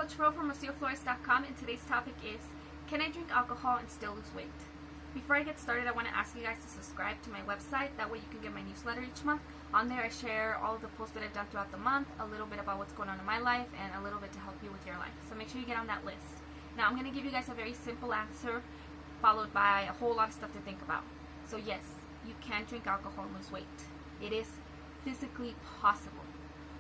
Coach Ro from RocioFlores.com, and today's topic is, can I drink alcohol and still lose weight? Before I get started, I want to ask you guys to subscribe to my website. That way you can get my newsletter each month. On there I share all of the posts that I've done throughout the month, a little bit about what's going on in my life, and a little bit to help you with your life. So make sure you get on that list. Now I'm going to give you guys a very simple answer, followed by a whole lot of stuff to think about. So yes, you can drink alcohol and lose weight. It is physically possible.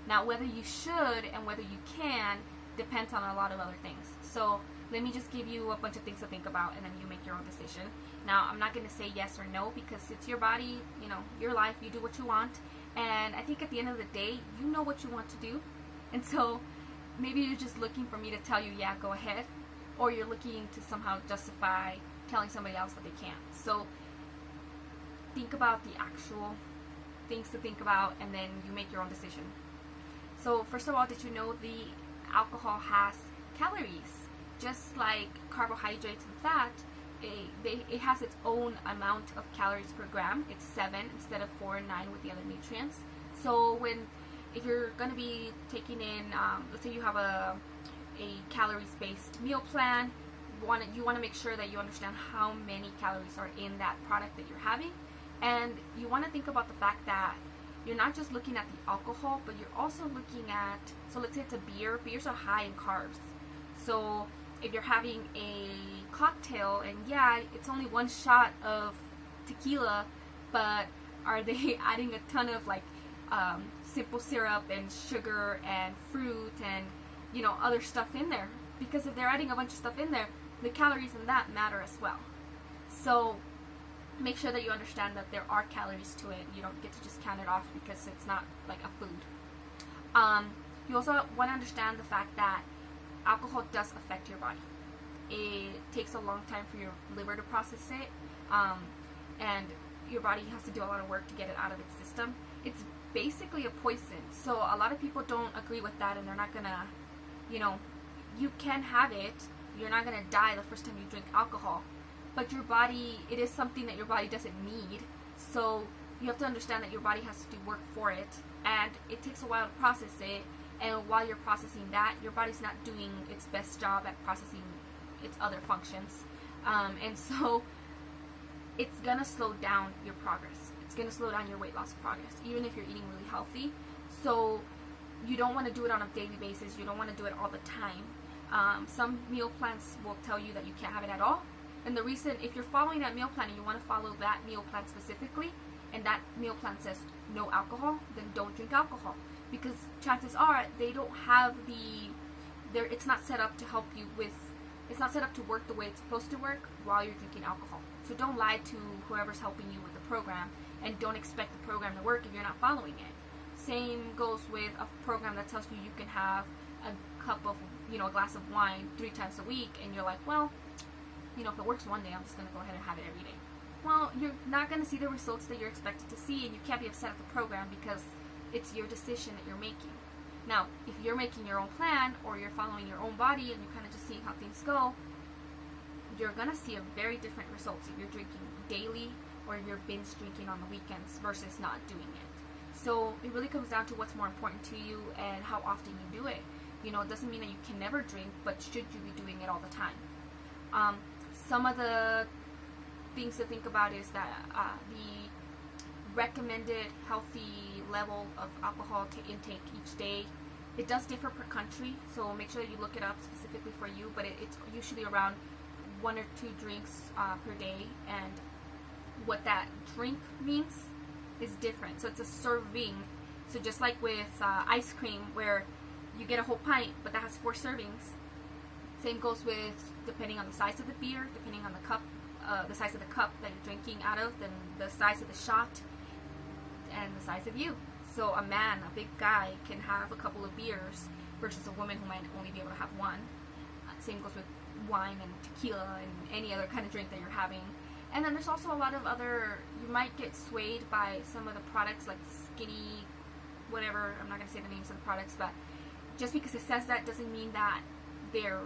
Now whether you should and whether you can depends on a lot of other things. So let me just give you a bunch of things to think about, and then you make your own decision. Now I'm not going to say yes or no because it's your body, your life, you do what you want. And I think at the end of the day, you know what you want to do. And so maybe you're just looking for me to tell you, yeah, go ahead. Or you're looking to somehow justify telling somebody else that they can't. So think about the actual things to think about, and then you make your own decision. So first of all, did you know the alcohol has calories? Just like carbohydrates and fat, it has its own amount of calories per gram. It's 7 instead of 4 and 9 with the other nutrients. So if you're going to be taking in, let's say you have a calories-based meal plan, you want to make sure that you understand how many calories are in that product that you're having. And you want to think about the fact that you're not just looking at the alcohol, but you're also looking at, so let's say it's a beer. Beers are high in carbs. So if you're having a cocktail, and yeah, it's only one shot of tequila, but are they adding a ton of simple syrup and sugar and fruit and other stuff in there? Because if they're adding a bunch of stuff in there, the calories in that matter as well. So make sure that you understand that there are calories to it. You don't get to just count it off because it's not like a food. You also want to understand the fact that alcohol does affect your body. It takes a long time for your liver to process it, and your body has to do a lot of work to get it out of its system. It's basically a poison. So a lot of people don't agree with that, and they're not gonna, you can have it. You're not gonna die the first time you drink alcohol. But your body, it is something that your body doesn't need. So you have to understand that your body has to do work for it, and it takes a while to process it. And while you're processing that, your body's not doing its best job at processing its other functions. And so it's gonna slow down your progress. It's gonna slow down your weight loss progress, even if you're eating really healthy. So you don't want to do it on a daily basis. You don't want to do it all the time. Some meal plans will tell you that you can't have it at all. And the reason, if you're following that meal plan and you want to follow that meal plan specifically, and that meal plan says no alcohol, then don't drink alcohol. Because chances are they don't have it's not set up to help you it's not set up to work the way it's supposed to work while you're drinking alcohol. So don't lie to whoever's helping you with the program, and don't expect the program to work if you're not following it. Same goes with a program that tells you can have a cup of, a glass of wine 3 times a week, and you're like, well, if it works one day, I'm just going to go ahead and have it every day. Well, you're not going to see the results that you're expected to see, and you can't be upset at the program because it's your decision that you're making. Now, if you're making your own plan, or you're following your own body and you're kind of just seeing how things go, you're going to see a very different results if you're drinking daily or if you're binge drinking on the weekends versus not doing it. So it really comes down to what's more important to you and how often you do it. It doesn't mean that you can never drink, but should you be doing it all the time? Some of the things to think about is that the recommended healthy level of alcohol to intake each day, it does differ per country, so make sure that you look it up specifically for you, but it's usually around 1 or 2 drinks per day, and what that drink means is different. So it's a serving. So just like with ice cream, where you get a whole pint, but that has 4 servings. Same goes with, depending on the size of the beer, depending on the cup, the size of the cup that you're drinking out of, then the size of the shot, and the size of you. So a man, a big guy, can have a couple of beers versus a woman who might only be able to have 1. Same goes with wine and tequila and any other kind of drink that you're having. And then there's also a lot of other, you might get swayed by some of the products like Skinny, whatever, I'm not going to say the names of the products, but just because it says that doesn't mean that they're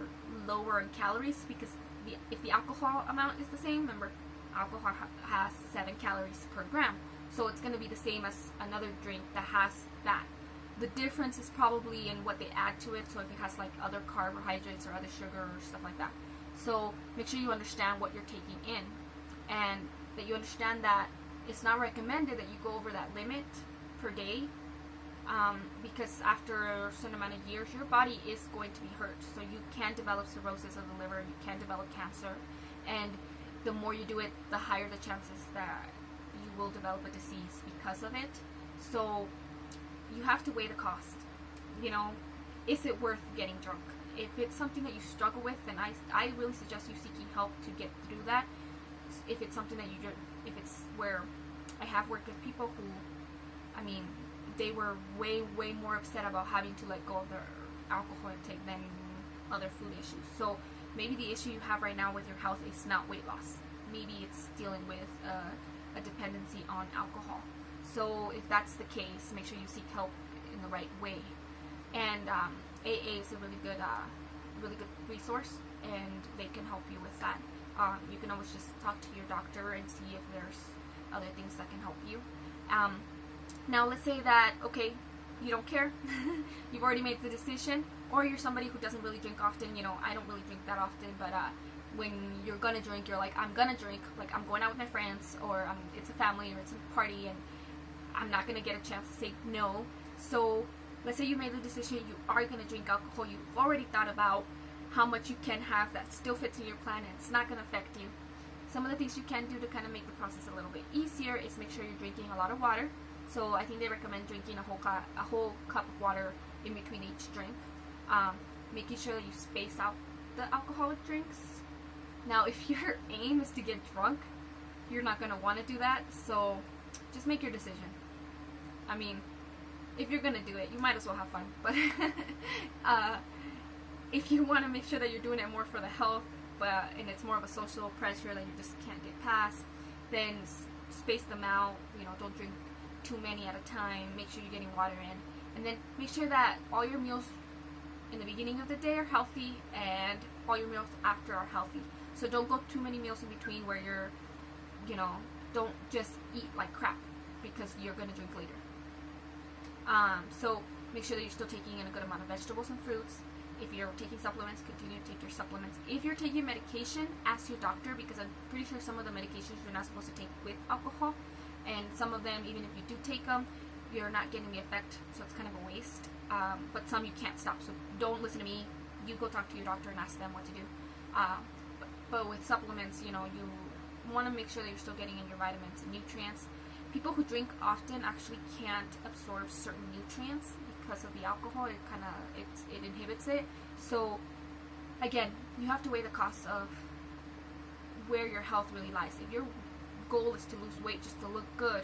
lower in calories, because if the alcohol amount is the same, remember, alcohol has 7 calories per gram. So it's going to be the same as another drink that has that. The difference is probably in what they add to it. So if it has like other carbohydrates or other sugar or stuff like that. So make sure you understand what you're taking in, and that you understand that it's not recommended that you go over that limit per day, because after a certain amount of years, your body is going to be hurt. So you can develop cirrhosis of the liver, you can develop cancer, and the more you do it, the higher the chances that you will develop a disease because of it. So you have to weigh the cost. You know, is it worth getting drunk? If it's something that you struggle with, then I really suggest you seeking help to get through that. If it's something that if it's where I have worked with people who, I mean, they were way more upset about having to let go of their alcohol intake than other food issues. So maybe the issue you have right now with your health is not weight loss. Maybe it's dealing with a dependency on alcohol. So if that's the case, make sure you seek help in the right way. And AA is a really good resource, and they can help you with that. You can always just talk to your doctor and see if there's other things that can help you. Now let's say that, okay, you don't care. You've already made the decision, or you're somebody who doesn't really drink often. You know, I don't really drink that often, but when you're gonna drink, you're like, I'm gonna drink, like I'm going out with my friends, or it's a family, or it's a party, and I'm not gonna get a chance to say no. So let's say you made the decision, you are gonna drink alcohol, you've already thought about how much you can have that still fits in your plan and it's not gonna affect you. Some of the things you can do to kind of make the process a little bit easier is make sure you're drinking a lot of water. So I think they recommend drinking a whole cup of water in between each drink. Making sure that you space out the alcoholic drinks. Now, if your aim is to get drunk, you're not going to want to do that. So just make your decision. I mean, if you're going to do it, you might as well have fun. But if you want to make sure that you're doing it more for the health, and it's more of a social pressure that you just can't get past, then space them out. You know, don't drink too many at a time. Make sure you're getting water in, and then make sure that all your meals in the beginning of the day are healthy, and all your meals after are healthy. So don't go too many meals in between where you're, you know, don't just eat like crap because you're going to drink later. So make sure that you're still taking in a good amount of vegetables and fruits. If you're taking supplements, continue to take your supplements. If you're taking medication, ask your doctor, because I'm pretty sure some of the medications you're not supposed to take with alcohol, and some of them, even if you do take them, you're not getting the effect, so it's kind of a waste. But some you can't stop, so don't listen to me. You go talk to your doctor and ask them what to do. But with supplements, you know, you want to make sure that you're still getting in your vitamins and nutrients. People who drink often actually can't absorb certain nutrients because of the alcohol. It inhibits it. So again, you have to weigh the cost of where your health really lies. If your goal is to lose weight just to look good,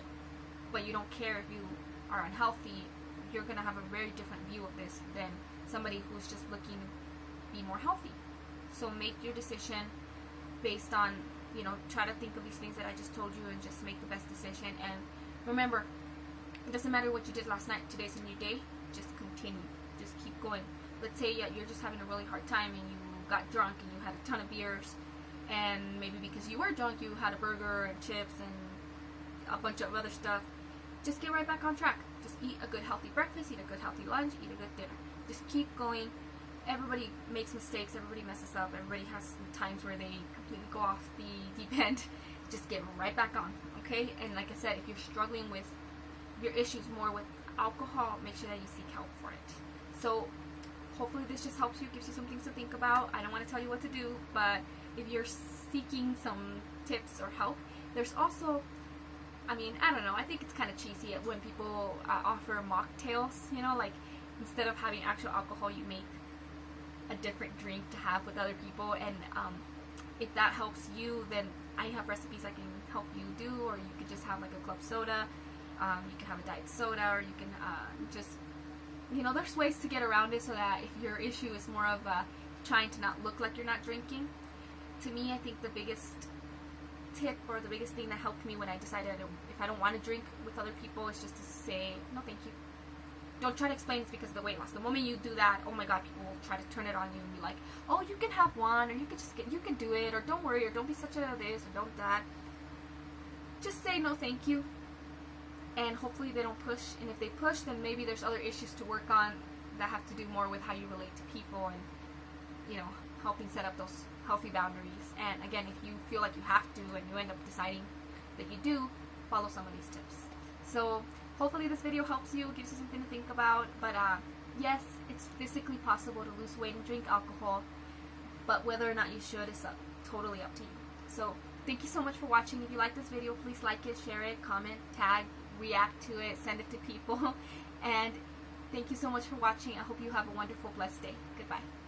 but you don't care if you are unhealthy, you're going to have a very different view of this than somebody who's just looking to be more healthy. So make your decision based on, you know, try to think of these things that I just told you and just make the best decision. And remember, it doesn't matter what you did last night. Today's a new day. Just continue. Just keep going. Let's say you're just having a really hard time and you got drunk and you had a ton of beers, and maybe because you were drunk you had a burger and chips and a bunch of other stuff. Just get right back on track. Just eat a good healthy breakfast, eat a good healthy lunch, eat a good dinner. Just keep going. Everybody makes mistakes, everybody messes up, everybody has times where they completely go off the deep end. Just get right back on, okay? And like I said, if you're struggling with your issues more with alcohol, make sure that you seek help for it. So hopefully this just helps you, gives you some things to think about. I don't want to tell you what to do, but if you're seeking some tips or help, there's also, I mean, I don't know, I think it's kind of cheesy when people offer mocktails, you know, like instead of having actual alcohol, you make a different drink to have with other people. And if that helps you, then I have recipes I can help you do, or you could just have like a club soda. You can have a diet soda, or you can just, you know, there's ways to get around it so that if your issue is more of trying to not look like you're not drinking. To me, I think the biggest tip or the biggest thing that helped me when I decided if I don't want to drink with other people is just to say, no thank you. Don't try to explain it's because of the weight loss. The moment you do that, oh my god, people will try to turn it on you and be like, oh, you can have one, or you can do it, or don't worry, or don't be such a this, or don't that. Just say no thank you. and hopefully they don't push. And if they push, then maybe there's other issues to work on that have to do more with how you relate to people and, you know, helping set up those healthy boundaries. And again, if you feel like you have to and you end up deciding that you do, follow some of these tips. So hopefully this video helps you, gives you something to think about. But yes, it's physically possible to lose weight and drink alcohol, but whether or not you should is totally up to you. So thank you so much for watching. If you like this video, please like it, share it, comment, tag, react to it, send it to people. And thank you so much for watching. I hope you have a wonderful, blessed day. Goodbye.